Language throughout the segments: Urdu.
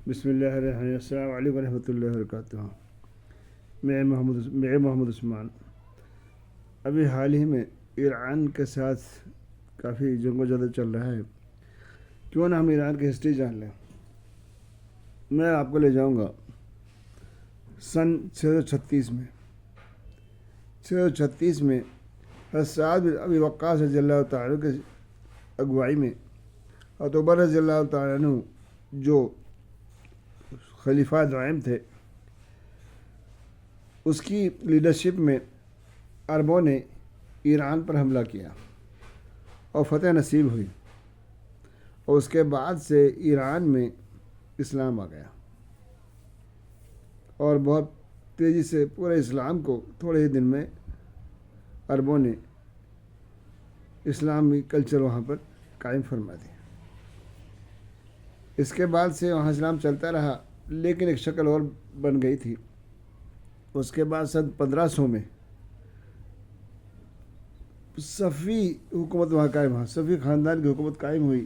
بسم اللہ الرحمن الرحیم. السلام علیکم ورحمۃ اللہ وبرکاتہ. میں محمد عثمان. ابھی حال ہی میں ایران کے ساتھ کافی جنگ و جدل چل رہا ہے. کیوں نہ ہم ایران کی ہسٹری جان لیں. میں آپ کو لے جاؤں گا سن 636 میں. 636 میں حضرت سعد بن ابی وقاص رضی اللہ تعالیٰ کے اگوائی میں عتبہ رضی اللہ تعالیٰ عنہ جو خلیفہ دائم تھے، اس کی لیڈرشپ میں عربوں نے ایران پر حملہ کیا اور فتح نصیب ہوئی، اور اس کے بعد سے ایران میں اسلام آ گیا اور بہت تیزی سے پورے اسلام کو تھوڑے ہی دن میں عربوں نے اسلامی کلچر وہاں پر قائم فرما دیا. اس کے بعد سے وہاں اسلام چلتا رہا، لیکن ایک شکل اور بن گئی تھی. اس کے بعد سن 1500 میں صفوی حکومت وہاں قائم ہوا. صفوی خاندان کی حکومت قائم ہوئی،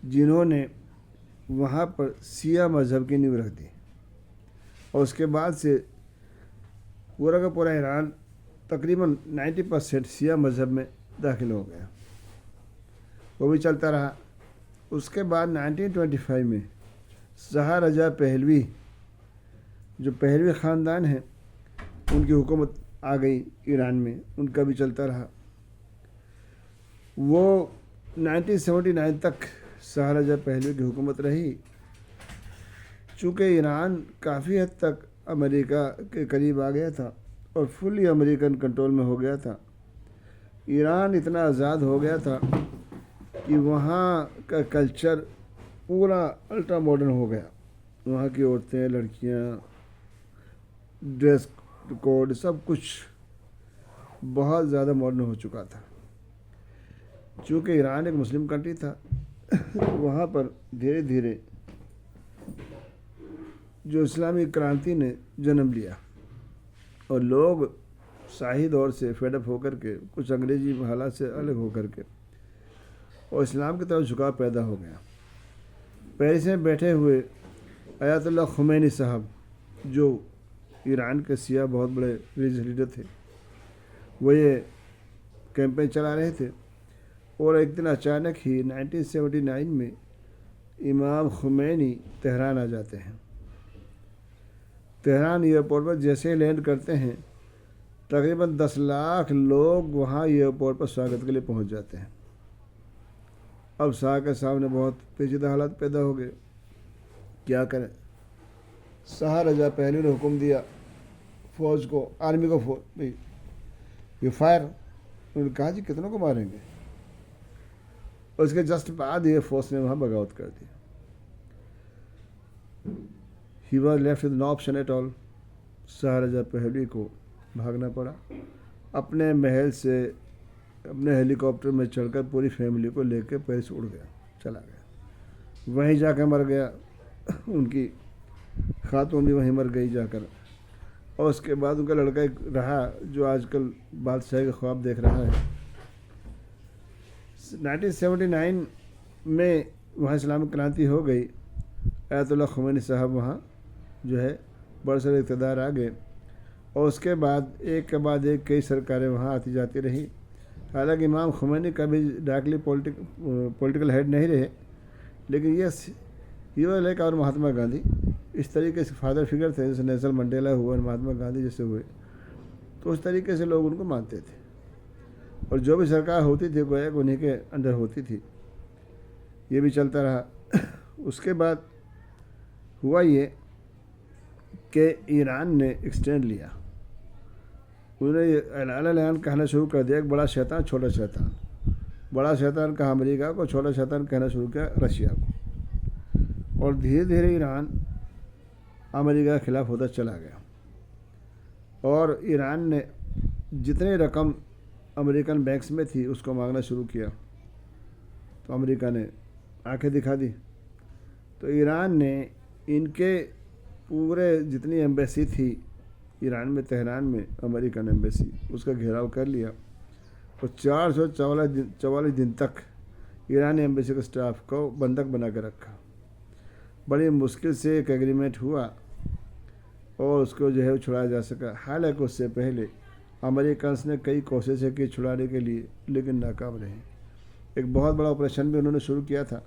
جنہوں نے وہاں پر شیعہ مذہب کی نیو رکھ دی، اور اس کے بعد سے پورا کا پورا ایران تقریباً 90% شیعہ مذہب میں داخل ہو گیا. وہ بھی چلتا رہا. اس کے بعد 1925 میں شاہ رجا پہلوی، جو پہلوی خاندان ہیں، ان کی حکومت آ گئی ایران میں. ان کا بھی چلتا رہا. وہ 1979 تک شاہ رجا پہلوی کی حکومت رہی. چونکہ ایران کافی حد تک امریکہ کے قریب آ گیا تھا اور فلی امریکن کنٹرول میں ہو گیا تھا، ایران اتنا آزاد ہو گیا تھا کہ وہاں کا کلچر پورا الٹرا ماڈرن ہو گیا. وہاں کی عورتیں، لڑکیاں، ڈریس کوڈ، سب کچھ بہت زیادہ ماڈرن ہو چکا تھا. چونکہ ایران ایک مسلم کنٹری تھا، وہاں پر دھیرے دھیرے جو اسلامی کرانتی نے جنم لیا، اور لوگ شاہی دور سے فیڈ اپ ہو کر کے، کچھ انگریزی حالات سے الگ ہو کر کے، اور اسلام کی طرف جھکاؤ پیدا ہو گیا. پیرس میں بیٹھے ہوئے آیت اللہ خمینی صاحب، جو ایران کے سیاہ بہت بڑے ریلیجیس لیڈر تھے، وہ یہ کیمپین چلا رہے تھے. اور ایک دن اچانک ہی 1979 میں امام خمینی تہران آ جاتے ہیں. تہران ایئرپورٹ پر جیسے ہی لینڈ کرتے ہیں، تقریباً 10 لاکھ لوگ وہاں ایئرپورٹ پر سواگت کے لیے پہنچ جاتے ہیں. اب شاہ کے سامنے بہت پیچیدہ حالات پیدا ہو گئے. کیا کریں؟ شاہ رجا پہلوی نے حکم دیا فوج کو، آرمی کو، یہ فائر. انہوں نے کہا جی کتنوں کو ماریں گے؟ اور اس کے جسٹ بعد یہ فوج نے وہاں بغاوت کر دی. He was left with no option at all. Shah Reza Pahlavi کو بھاگنا پڑا. اپنے محل سے اپنے ہیلی کاپٹر میں چڑھ کر پوری فیملی کو لے کے پیرس اڑ گیا، چلا گیا. وہیں جا کے مر گیا. ان کی خاتون بھی وہیں مر گئی جا کر. اور اس کے بعد ان کا لڑکا ایک رہا جو آج کل بادشاہی کے خواب دیکھ رہا ہے. 1979 میں وہاں اسلامی کرانتی ہو گئی. آیت اللہ خمینی صاحب وہاں جو ہے بڑے سارے اقتدار آ گئے، اور اس کے بعد ایک کے بعد ایک کئی سرکاریں وہاں آتی جاتی رہیں. حالانکہ امام خمینی کبھی ڈائریکٹلی پولیٹیکل ہیڈ نہیں رہے، لیکن یہ وہ لے اور مہاتما گاندھی اس طریقے سے فادر فگر تھے. جیسے نیلسن منڈیلا ہوئے، مہاتما گاندھی جیسے ہوئے، تو اس طریقے سے لوگ ان کو مانتے تھے. اور جو بھی سرکار ہوتی تھی گویا کہ انہیں کے انڈر ہوتی تھی. یہ بھی چلتا رہا. اس کے بعد ہوا یہ کہ ایران نے ایکسٹینڈ لیا. انہوں نے یہ اعلان کہنا شروع کر دیا کہ بڑا شیطان چھوٹا شیطان. بڑا شیطان کہا امریکہ کو، چھوٹا شیطان کہنا شروع کیا رشیا کو. اور دھیرے دھیرے ایران امریکہ کے خلاف ہوتا چلا گیا. اور ایران نے جتنی رقم امریکن بینکس میں تھی اس کو مانگنا شروع کیا، تو امریکہ نے آنکھیں دکھا دی. تو ایران نے ان کے پورے جتنی ایمبیسی تھی ایران میں، تہران میں امریکن ایمبیسی، اس کا گھیراؤ کر لیا. اور 444 دن تک ایرانی ایمبیسی کے سٹاف کو بندک بنا کے رکھا. بڑی مشکل سے ایک ایگریمنٹ ہوا اور اس کو جو ہے چھڑایا جا سکا۔ حالانکہ اس سے پہلے امریکنس نے کئی کوششیں کی چھڑانے کے لیے، لیکن ناکام رہے۔ ایک بہت بڑا آپریشن بھی انہوں نے شروع کیا تھا،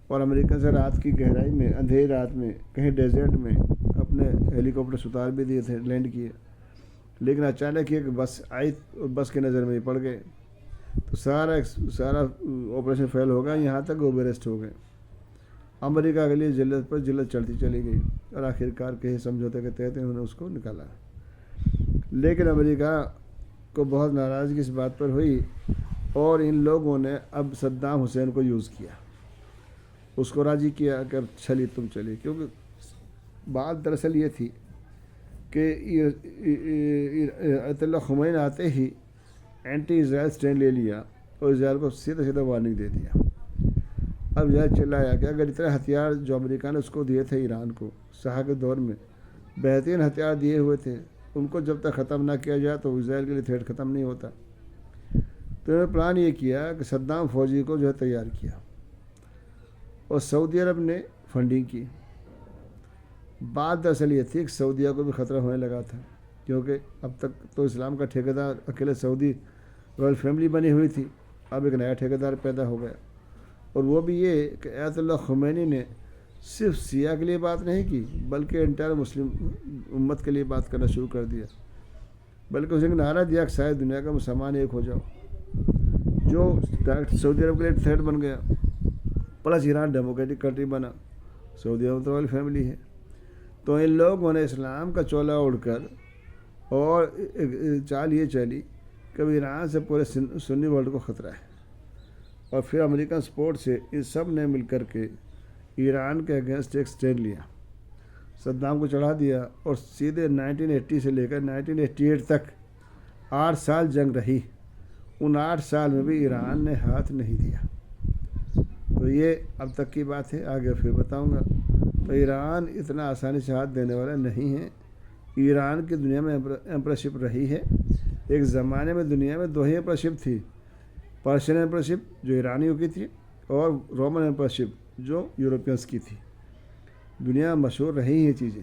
اور امریکہ سے رات کی گہرائی میں، اندھیری رات میں، کہیں ڈیزرٹ میں اپنے ہیلی کاپٹر اتار بھی دیے تھے، لینڈ کیے، لیکن اچانک ایک بس آئی اور بس کی نظر میں ہی پڑ گئے، تو سارا آپریشن فیل ہو گیا، یہاں تک وہ بیرسٹ ہو گئے۔ امریکہ کے لیے جلد پر جلد چڑھتی چلی گئی، اور آخر کار کہیں سمجھوتے کے تحت انہوں نے اس کو نکالا۔ لیکن امریکہ کو بہت ناراضگی اس بات پر ہوئی، اور ان لوگوں نے اب صدام حسین کو یوز کیا، اس کو راضی کیا کہ چلی تم چلی، کیونکہ بات دراصل یہ تھی کہ آیت اللہ خمینی آتے ہی اینٹی اسرائیل اسٹینڈ لے لیا اور اسرائیل کو سیدھا وارننگ دے دیا۔ اب یہ چلایا کہ اگر اتنے ہتھیار جو امریکہ نے اس کو دیے تھے ایران کو شاہ کے دور میں، بہترین ہتھیار دیے ہوئے تھے، ان کو جب تک ختم نہ کیا جائے تو اسرائیل کے لیے تھریٹ ختم نہیں ہوتا۔ تو انہوں نے پلان یہ کیا کہ صدام فوجی کو جو ہے تیار کیا، اور سعودی عرب نے فنڈنگ کی۔ بات دراصل یہ تھی کہ سعودیہ کو بھی خطرہ ہونے لگا تھا، کیونکہ اب تک تو اسلام کا ٹھیکیدار اکیلے سعودی رائل فیملی بنی ہوئی تھی، اب ایک نیا ٹھیکیدار پیدا ہو گیا، اور وہ بھی یہ کہ آیت اللہ خمینی نے صرف سیاہ کے لیے بات نہیں کی، بلکہ انٹائر مسلم امت کے لیے بات کرنا شروع کر دیا، بلکہ اس نے نعرہ دیا کہ ساری دنیا کا مسلمان ایک ہو جاؤ، جو ڈائریکٹ سعودی عرب کے لیے تھریٹ بن گیا۔ پلس ایران ڈیموکریٹک کنٹری بنا، سعودی عرب تو رائل فیملی ہے، تو ان لوگوں نے اسلام کا چولا اڑ کر، اور چال یہ چلی کہ ایران سے پورے سنی ورلڈ کو خطرہ ہے، اور پھر امریکن سپورٹ سے ان سب نے مل کر کے ایران کے اگینسٹ ایک اسٹینڈ لیا، صدام کو چڑھا دیا، اور سیدھے 1980 سے لے کر 1988 تک 8 سال جنگ رہی۔ ان 8 سال میں بھی ایران نے ہاتھ نہیں دیا۔ تو یہ اب تک کی بات ہے، آگے پھر بتاؤں گا۔ تو ایران اتنا آسانی سے ہاتھ دینے والا نہیں ہے۔ ایران کی دنیا میں ایمپررشپ رہی ہے۔ ایک زمانے میں دنیا میں 2 ہی ایمپررشپ تھی، پرشین ایمپررشپ جو ایرانیوں کی تھی، اور رومن ایمپررشپ جو یورپینس کی تھی۔ دنیا میں مشہور رہی ہیں چیزیں۔